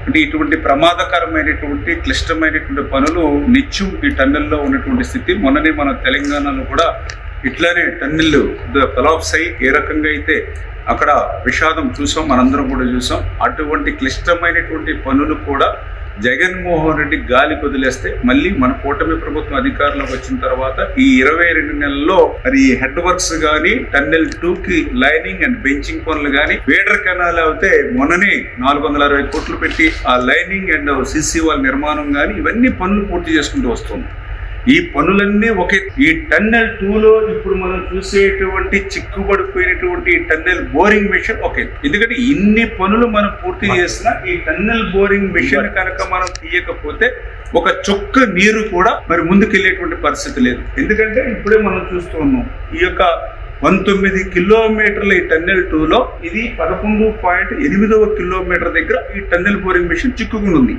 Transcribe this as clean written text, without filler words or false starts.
అంటే ఇటువంటి ప్రమాదకరమైనటువంటి క్లిష్టమైనటువంటి పనులు నిత్యం ఈ టన్నెల్లో ఉన్నటువంటి స్థితి. మొన్ననే మన తెలంగాణలో కూడా ఇట్లానే టన్నెల్ కొలాప్స్ అయ్యి ఏ రకంగా అయితే అక్కడ విషాదం చూసాం, మనందరం కూడా చూసాం. అటువంటి క్లిష్టమైనటువంటి పనులు కూడా జగన్మోహన్ రెడ్డి గాలికి వదిలేస్తే మళ్ళీ మన కూటమి ప్రభుత్వం అధికారంలోకి వచ్చిన తర్వాత ఈ 22 నెలల్లో మరి హెడ్ వర్క్స్ కానీ, టన్నెల్ 2కి లైనింగ్ అండ్ బెంచింగ్ పనులు కానీ, వేడర్ కెనాల్ అయితే మొన్ననే 460 కోట్లు పెట్టి ఆ లైనింగ్ అండ్ సిసి వాల్ నిర్మాణం కానీ ఇవన్నీ పనులు పూర్తి చేసుకుంటూ వస్తుంది. ఈ పనులన్నీ ఒకే. ఈ టన్నెల్ 2లో ఇప్పుడు మనం చూసేటువంటి చిక్కుబడిపోయినటువంటి టన్నెల్ బోరింగ్ మెషిన్ ఓకే. ఎందుకంటే ఇన్ని పనులు మనం పూర్తి చేసిన ఈ టన్నెల్ బోరింగ్ మెషిన్ కనుక మనం తీయకపోతే ఒక చుక్క నీరు కూడా మరి ముందుకెళ్ళేటువంటి పరిస్థితి లేదు. ఎందుకంటే ఇప్పుడే మనం చూస్తూ ఉన్నాం ఈ యొక్క 19 కిలోమీటర్ల ఈ టన్నెల్ 2లో ఇది 11.8 కిలోమీటర్ దగ్గర ఈ టన్నెల్ బోరింగ్ మెషిన్ చిక్కుకుని ఉంది.